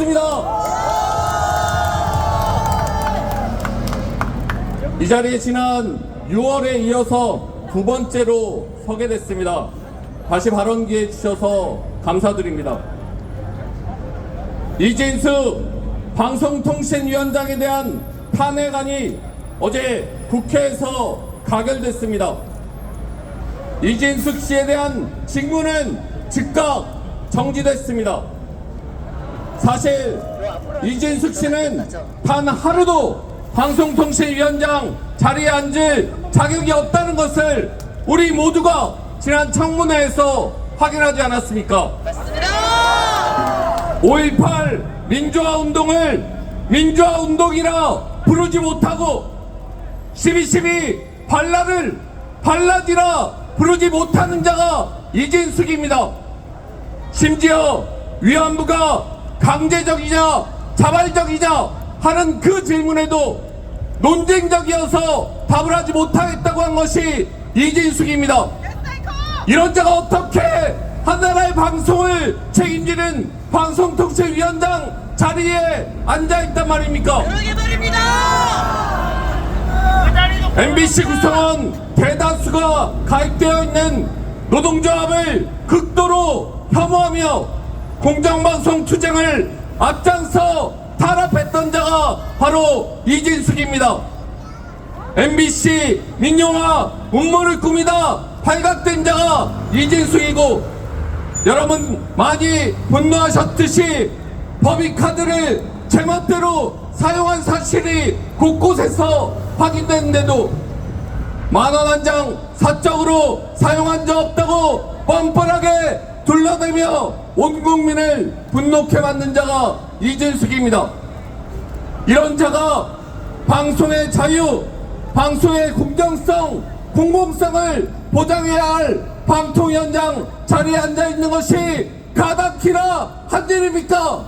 없습니다. 이 자리에 지난 6월에 이어서 두 번째로 서게 됐습니다. 다시 발언 기회 주셔서 감사드립니다. 이진숙 방송통신위원장에 대한 탄핵안이 어제 국회에서 가결됐습니다. 이진숙 씨에 대한 직무는 즉각 정지됐습니다. 사실 이진숙 씨는 단 하루도 방송통신위원장 자리에 앉을 자격이 없다는 것을 우리 모두가 지난 청문회에서 확인하지 않았습니까? 맞습니다. 5.18 민주화운동을 민주화운동이라 부르지 못하고 12.12 반란을 반란이라 부르지 못하는 자가 이진숙입니다. 심지어 위안부가 강제적이냐 자발적이냐 하는 그 질문에도 논쟁적이어서 답을 하지 못하겠다고 한 것이 이진숙입니다. 이런 자가 어떻게 한 나라의 방송을 책임지는 방송통신위원장 자리에 앉아있단 말입니까? 그러게 말입니다. MBC 구성원 대다수가 가입되어 있는 노동조합을 극도로 혐오하며 공정방송 투쟁을 앞장서 탄압했던 자가 바로 이진숙입니다. MBC 민영화 음모를 꾸미다 발각된 자가 이진숙이고, 여러분 많이 분노하셨듯이 법인카드를 제멋대로 사용한 사실이 곳곳에서 확인됐는데도 만원 한 장 사적으로 사용한 적 없다고 뻔뻔하게 둘러대며 온 국민을 분노케 만든 자가 이진숙입니다. 이런 자가 방송의 자유, 방송의 공정성, 공공성을 보장해야 할 방통위원장 자리에 앉아있는 것이 가당키나 한 일입니까?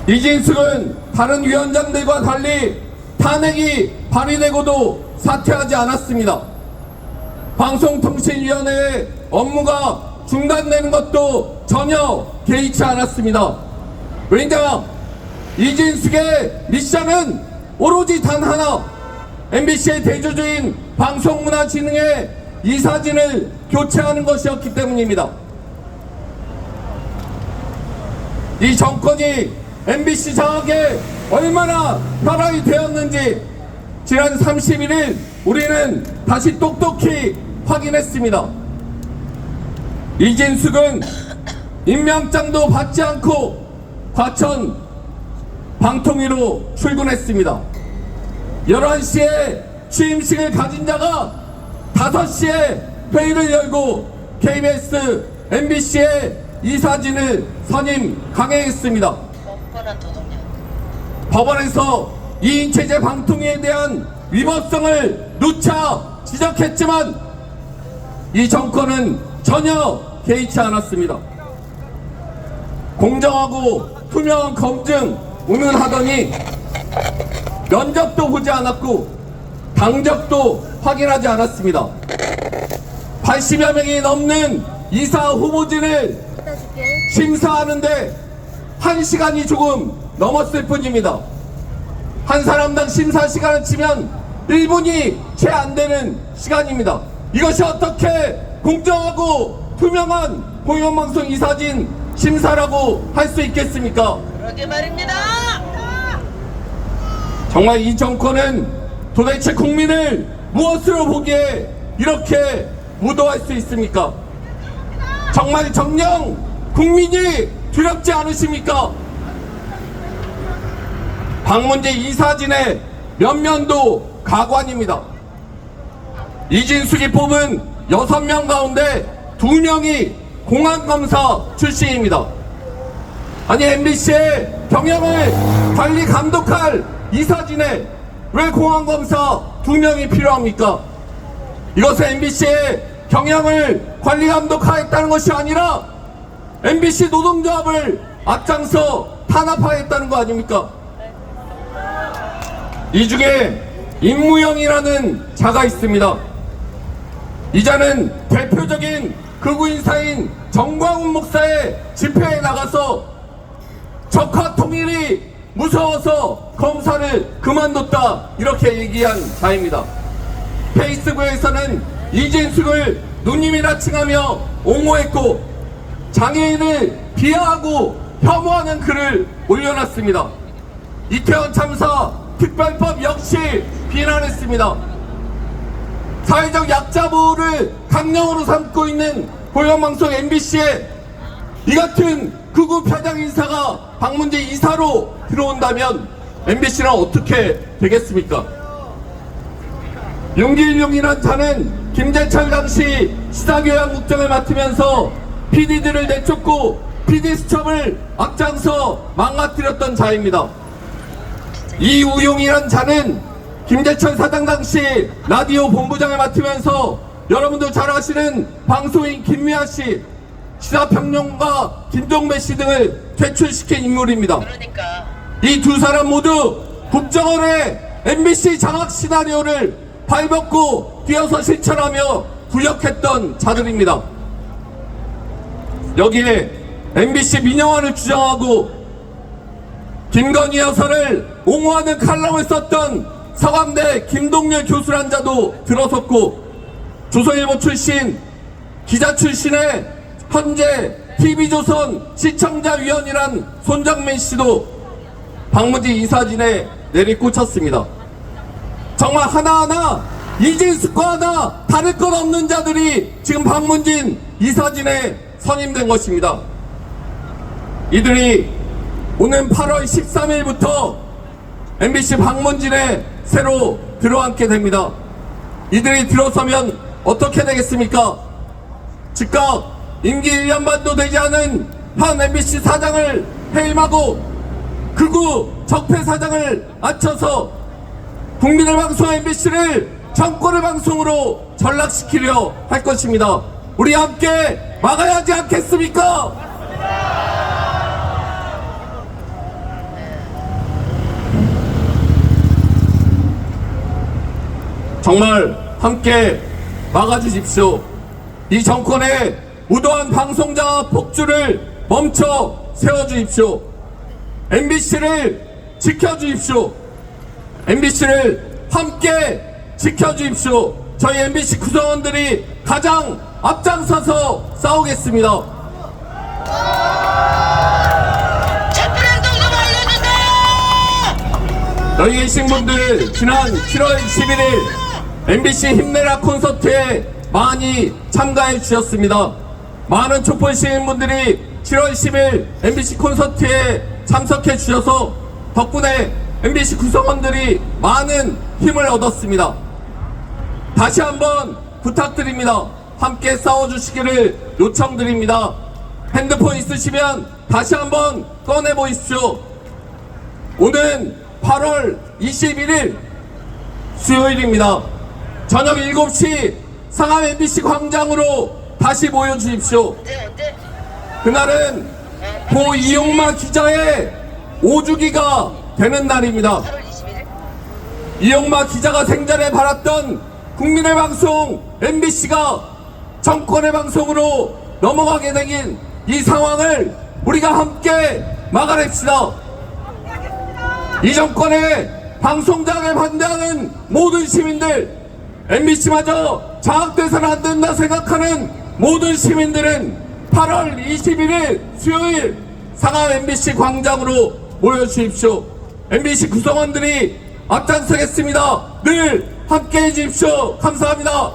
이진숙은 다른 위원장들과 달리 탄핵이 발의되고도 사퇴하지 않았습니다. 방송통신위원회의 업무가 중단되는 것도 전혀 개의치 않았습니다. 왜냐, 이진숙의 미션은 오로지 단 하나, MBC의 대주주인 방송문화진흥의 이사진을 교체하는 것이었기 때문입니다. 이 정권이 MBC 장악에 얼마나 벼락이 되었는지 지난 31일 우리는 다시 똑똑히 확인했습니다. 이진숙은 임명장도 받지 않고 과천 방통위로 출근했습니다. 11시에 취임식을 가진 자가 5시에 회의를 열고 KBS, MBC의 이사진을 선임 강행했습니다. 법원에서 이인체제 방통위에 대한 위법성을 누차 지적했지만 이 정권은 전혀 개의치 않았습니다. 공정하고 투명한 검증 운운하더니 면접도 보지 않았고 당적도 확인하지 않았습니다. 80여 명이 넘는 이사 후보진을 심사하는데 1시간이 조금 넘었을 뿐입니다. 한 사람당 심사 시간을 치면 1분이 채 안 되는 시간입니다. 이것이 어떻게 공정하고 투명한 공영방송 이사진 심사라고 할 수 있겠습니까? 그러게 말입니다. 정말 이 정권은 도대체 국민을 무엇으로 보기에 이렇게 무도할 수 있습니까? 정말 정녕 국민이 두렵지 않으십니까? 박문재 이사진의 면면도 가관입니다. 이진숙이 뽑은 6명 가운데 2명이 공안검사 출신입니다. 아니, MBC의 경영을 관리 감독할 이사진에 왜 공안검사 2명이 필요합니까? 이것은 MBC의 경영을 관리 감독하겠다는 것이 아니라 MBC 노동조합을 앞장서 탄압하겠다는 거 아닙니까? 이 중에 임무영이라는 자가 있습니다. 이 자는 대표적인 극우 인사인 정광훈 목사의 집회에 나가서 적화 통일이 무서워서 검사를 그만뒀다 이렇게 얘기한 자입니다. 페이스북에서는 이진숙을 누님이라 칭하며 옹호했고 장애인을 비하하고 혐오하는 글을 올려놨습니다. 이태원 참사 특별법 역시 비난했습니다. 사회적 약자 보호를 강령으로 삼고 있는 공영방송 MBC에 이 같은 극우 표장 인사가 방문진 이사로 들어온다면 MBC는 어떻게 되겠습니까? 윤길용이란 자는 김재철 당시 시사교양국장을 맡으면서 PD들을 내쫓고 PD 수첩을 앞장서 망가뜨렸던 자입니다. 이우용이란 자는 김재철 사장 당시 라디오 본부장을 맡으면서 여러분도 잘 아시는 방송인 김미아씨, 시사평론가 김종배 씨 등을 퇴출시킨 인물입니다. 이 두 사람 모두 국정원의 MBC 장악 시나리오를 발벗고 뛰어서 실천하며 구역했던 자들입니다. 여기에 MBC 민영화를 주장하고 김건희 여사를 옹호하는 칼럼을 썼던 서강대 김동률 교수란 자도 들어섰고 조선일보 출신 기자 출신의 현재 TV조선 시청자위원이란 손정민 씨도 방문진 이사진에 내리꽂혔습니다. 정말 하나하나 이진숙과 하나 다를 것 없는 자들이 지금 방문진 이사진에 선임된 것입니다. 이들이 오는 8월 13일부터 MBC 방문진에 새로 들어앉게 됩니다. 이들이 들어서면 어떻게 되겠습니까? 즉각 임기 1년 반도 되지 않은 한 MBC 사장을 해임하고 극우 적폐 사장을 앉혀서 국민의 방송 MBC를 정권의 방송으로 전락시키려 할 것입니다. 우리 함께 막아야 하지 않겠습니까? 정말 함께 막아주십시오. 이 정권의 무도한 방송자 폭주를 멈춰 세워주십시오. MBC를 지켜주십시오. MBC를 함께 지켜주십시오. 저희 MBC 구성원들이 가장 앞장서서 싸우겠습니다. 촛불행동 좀 알려주세요. 여기 계신 분들 지난 7월 11일 MBC 힘내라 콘서트에 많이 참가해 주셨습니다. 많은 촛불 시민분들이 7월 10일 MBC 콘서트에 참석해 주셔서 덕분에 MBC 구성원들이 많은 힘을 얻었습니다. 다시 한번 부탁드립니다. 함께 싸워주시기를 요청드립니다. 핸드폰 있으시면 다시 한번 꺼내보십시오. 오는 8월 21일 수요일입니다. 저녁 7시 상암 MBC 광장으로 다시 모여주십시오. 그날은 고 이용마 기자의 5주기가 되는 날입니다. 이용마 기자가 생전에 바랐던 국민의 방송 MBC가 정권의 방송으로 넘어가게 된 이 상황을 우리가 함께 막아냅시다. 이 정권의 방송장에 반대하는 모든 시민들, MBC마저 장악돼서는 안 된다 생각하는 모든 시민들은 8월 21일 수요일 상암 MBC 광장으로 모여주십시오. MBC 구성원들이 앞장서겠습니다. 늘 함께해 주십시오. 감사합니다.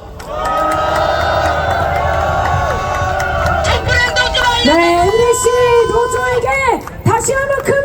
촛불행동 좀 알려주세요. 네, MBC 노조에게 다시 한번 큰